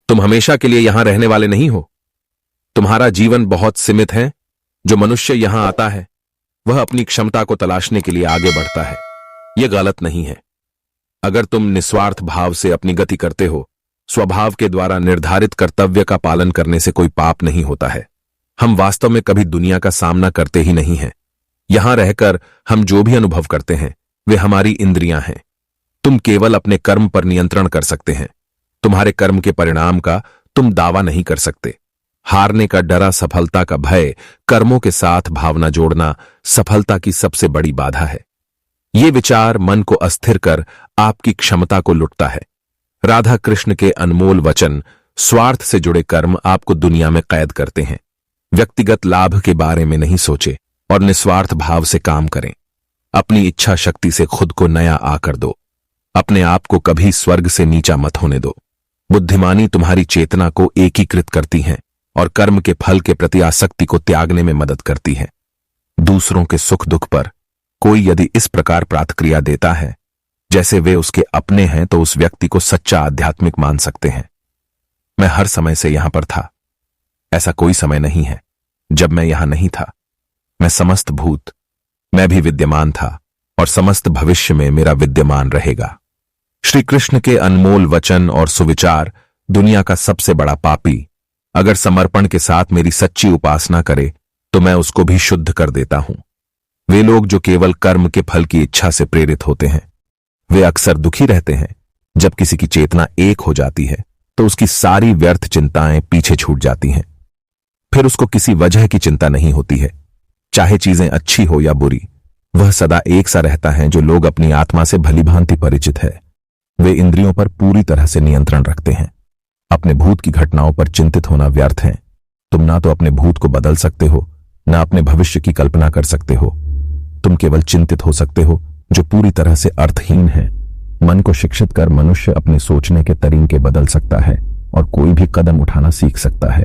तुम हमेशा के लिए यहां रहने वाले नहीं हो। तुम्हारा जीवन बहुत सीमित है। जो मनुष्य यहां आता है वह अपनी क्षमता को तलाशने के लिए आगे बढ़ता है। यह गलत नहीं है। अगर तुम निस्वार्थ भाव से अपनी गति करते हो, स्वभाव के द्वारा निर्धारित कर्तव्य का पालन करने से कोई पाप नहीं होता है। हम वास्तव में कभी दुनिया का सामना करते ही नहीं हैं। यहां रहकर हम जो भी अनुभव करते हैं वे हमारी इंद्रियां हैं। तुम केवल अपने कर्म पर नियंत्रण कर सकते हैं। तुम्हारे कर्म के परिणाम का तुम दावा नहीं कर सकते। हारने का डरा, सफलता का भय, कर्मों के साथ भावना जोड़ना सफलता की सबसे बड़ी बाधा है। ये विचार मन को अस्थिर कर आपकी क्षमता को लुटता है। राधा कृष्ण के अनमोल वचन, स्वार्थ से जुड़े कर्म आपको दुनिया में कैद करते हैं। व्यक्तिगत लाभ के बारे में नहीं सोचे और निस्वार्थ भाव से काम करें। अपनी इच्छा शक्ति से खुद को नया आकर दो। अपने आप को कभी स्वर्ग से नीचा मत होने दो। बुद्धिमानी तुम्हारी चेतना को एकीकृत करती है और कर्म के फल के प्रति आसक्ति को त्यागने में मदद करती है। दूसरों के सुख दुख पर कोई यदि इस प्रकार प्रतिक्रिया देता है जैसे वे उसके अपने हैं, तो उस व्यक्ति को सच्चा आध्यात्मिक मान सकते हैं। मैं हर समय से यहां पर था। ऐसा कोई समय नहीं है जब मैं यहां नहीं था। मैं समस्त भूत, मैं भी विद्यमान था और समस्त भविष्य में मेरा विद्यमान रहेगा। श्री कृष्ण के अनमोल वचन और सुविचार दुनिया का सबसे बड़ा पापी अगर समर्पण के साथ मेरी सच्ची उपासना करे तो मैं उसको भी शुद्ध कर देता हूं। वे लोग जो केवल कर्म के फल की इच्छा से प्रेरित होते हैं वे अक्सर दुखी रहते हैं। जब किसी की चेतना एक हो जाती है तो उसकी सारी व्यर्थ चिंताएं पीछे छूट जाती हैं। फिर उसको किसी वजह की चिंता नहीं होती है, चाहे चीजें अच्छी हो या बुरी। वह सदा एक सा रहता है। जो लोग अपनी आत्मा से भलीभांति परिचित है वे इंद्रियों पर पूरी तरह से नियंत्रण रखते हैं। अपने भूत की घटनाओं पर चिंतित होना व्यर्थ है। तुम ना तो अपने भूत को बदल सकते हो, ना अपने भविष्य की कल्पना कर सकते हो। तुम केवल चिंतित हो सकते हो जो पूरी तरह से अर्थहीन है। मन को शिक्षित कर मनुष्य अपने सोचने के तरीके बदल सकता है और कोई भी कदम उठाना सीख सकता है।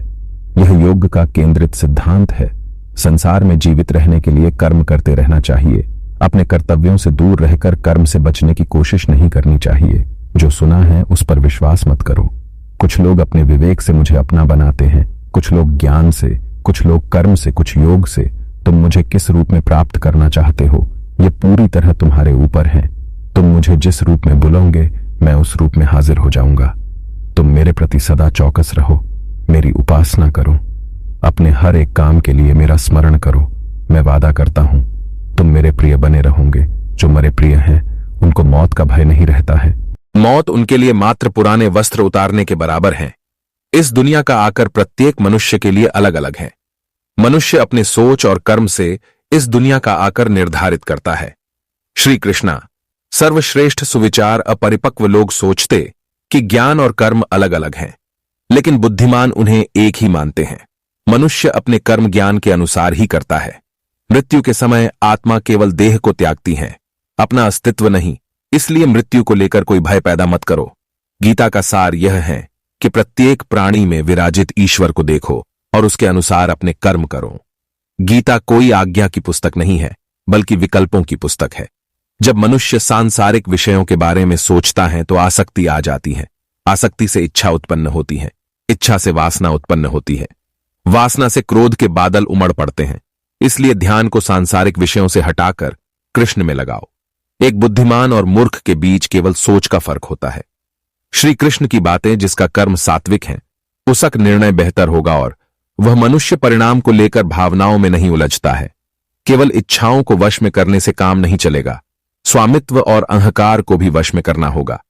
यह योग का केंद्रित सिद्धांत है। संसार में जीवित रहने के लिए कर्म करते रहना चाहिए। अपने कर्तव्यों से दूर रहकर कर्म से बचने की कोशिश नहीं करनी चाहिए। जो सुना है उस पर विश्वास मत करो। कुछ लोग अपने विवेक से मुझे अपना बनाते हैं, कुछ लोग ज्ञान से, कुछ लोग कर्म से, कुछ योग से। तुम मुझे किस रूप में प्राप्त करना चाहते हो यह पूरी तरह तुम्हारे ऊपर है। तुम मुझे जिस रूप में बुलाओगे मैं उस रूप में हाजिर हो जाऊंगा। तुम मेरे प्रति सदा चौकस रहो, मेरी उपासना करो, अपने हर एक काम के लिए मेरा स्मरण करो। मैं वादा करता हूं तुम मेरे प्रिय बने रहोगे। जो मेरे प्रिय हैं उनको मौत का भय नहीं रहता है। मौत उनके लिए मात्र पुराने वस्त्र उतारने के बराबर है। इस दुनिया का आकर प्रत्येक मनुष्य के लिए अलग अलग है। मनुष्य अपने सोच और कर्म से इस दुनिया का आकर निर्धारित करता है। श्री कृष्णा सर्वश्रेष्ठ सुविचार अपरिपक्व लोग सोचते कि ज्ञान और कर्म अलग अलग हैं, लेकिन बुद्धिमान उन्हें एक ही मानते हैं। मनुष्य अपने कर्म ज्ञान के अनुसार ही करता है। मृत्यु के समय आत्मा केवल देह को त्यागती है, अपना अस्तित्व नहीं। इसलिए मृत्यु को लेकर कोई भय पैदा मत करो। गीता का सार यह है कि प्रत्येक प्राणी में विराजित ईश्वर को देखो और उसके अनुसार अपने कर्म करो। गीता कोई आज्ञा की पुस्तक नहीं है बल्कि विकल्पों की पुस्तक है। जब मनुष्य सांसारिक विषयों के बारे में सोचता है तो आसक्ति आ जाती है। आसक्ति से इच्छा उत्पन्न होती है, इच्छा से वासना उत्पन्न होती है, वासना से क्रोध के बादल उमड़ पड़ते हैं। इसलिए ध्यान को सांसारिक विषयों से हटाकर कृष्ण में लगाओ। एक बुद्धिमान और मूर्ख के बीच केवल सोच का फर्क होता है। श्री कृष्ण की बातें जिसका कर्म सात्विक है उसका निर्णय बेहतर होगा और वह मनुष्य परिणाम को लेकर भावनाओं में नहीं उलझता है। केवल इच्छाओं को वश में करने से काम नहीं चलेगा, स्वामित्व और अहंकार को भी वश में करना होगा।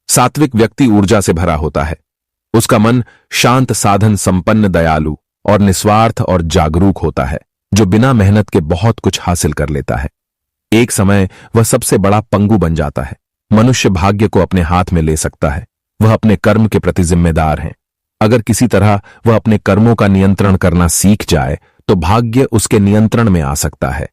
सात्विक व्यक्ति ऊर्जा से भरा होता है। उसका मन शांत, साधन संपन्न, दयालु और निस्वार्थ और जागरूक होता है, जो बिना मेहनत के बहुत कुछ हासिल कर लेता है। एक समय वह सबसे बड़ा पंगु बन जाता है। मनुष्य भाग्य को अपने हाथ में ले सकता है। वह अपने कर्म के प्रति जिम्मेदार है। अगर किसी तरह वह अपने कर्मों का नियंत्रण करना सीख जाए तो भाग्य उसके नियंत्रण में आ सकता है।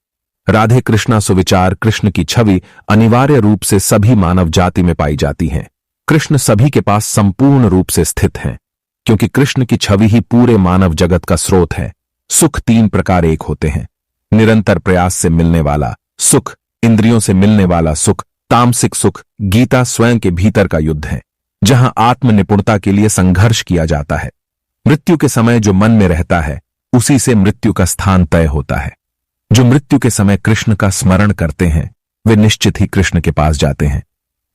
राधे कृष्णा सुविचार कृष्ण की छवि अनिवार्य रूप से सभी मानव जाति में पाई जाती है। कृष्ण सभी के पास संपूर्ण रूप से स्थित हैं, क्योंकि कृष्ण की छवि ही पूरे मानव जगत का स्रोत है। सुख तीन प्रकार एक होते हैं: निरंतर प्रयास से मिलने वाला सुख, इंद्रियों से मिलने वाला सुख, तामसिक सुख। गीता स्वयं के भीतर का युद्ध है। जहां आत्म निपुणता के लिए संघर्ष किया जाता है। मृत्यु के समय जो मन में रहता है उसी से मृत्यु का स्थान तय होता है। जो मृत्यु के समय कृष्ण का स्मरण करते हैं वे निश्चित ही कृष्ण के पास जाते हैं।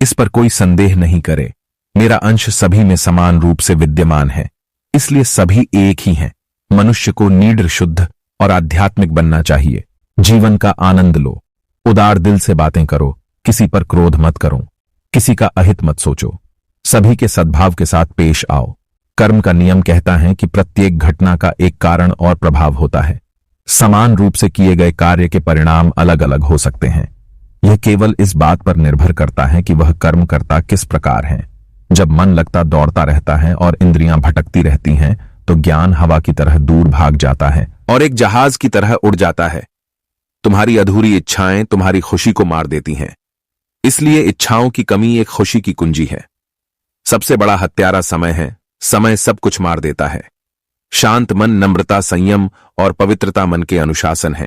इस पर कोई संदेह नहीं करे। मेरा अंश सभी में समान रूप से विद्यमान है, इसलिए सभी एक ही हैं। मनुष्य को निडर, शुद्ध और आध्यात्मिक बनना चाहिए। जीवन का आनंद लो, उदार दिल से बातें करो, किसी पर क्रोध मत करो, किसी का अहित मत सोचो, सभी के सद्भाव के साथ पेश आओ। कर्म का नियम कहता है कि प्रत्येक घटना का एक कारण और प्रभाव होता है। समान रूप से किए गए कार्य के परिणाम अलग अलग हो सकते हैं। यह केवल इस बात पर निर्भर करता है कि वह कर्म करता किस प्रकार है। जब मन लगता दौड़ता रहता है और इंद्रियां भटकती रहती हैं, तो ज्ञान हवा की तरह दूर भाग जाता है और एक जहाज की तरह उड़ जाता है। तुम्हारी अधूरी इच्छाएं तुम्हारी खुशी को मार देती हैं। इसलिए इच्छाओं की कमी एक खुशी की कुंजी है। सबसे बड़ा हत्यारा समय है। समय सब कुछ मार देता है। शांत मन, नम्रता, संयम और पवित्रता मन के अनुशासन है।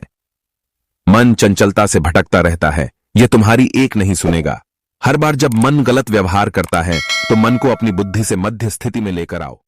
मन चंचलता से भटकता रहता है, यह तुम्हारी एक नहीं सुनेगा। हर बार जब मन गलत व्यवहार करता है तो मन को अपनी बुद्धि से मध्य स्थिति में लेकर आओ।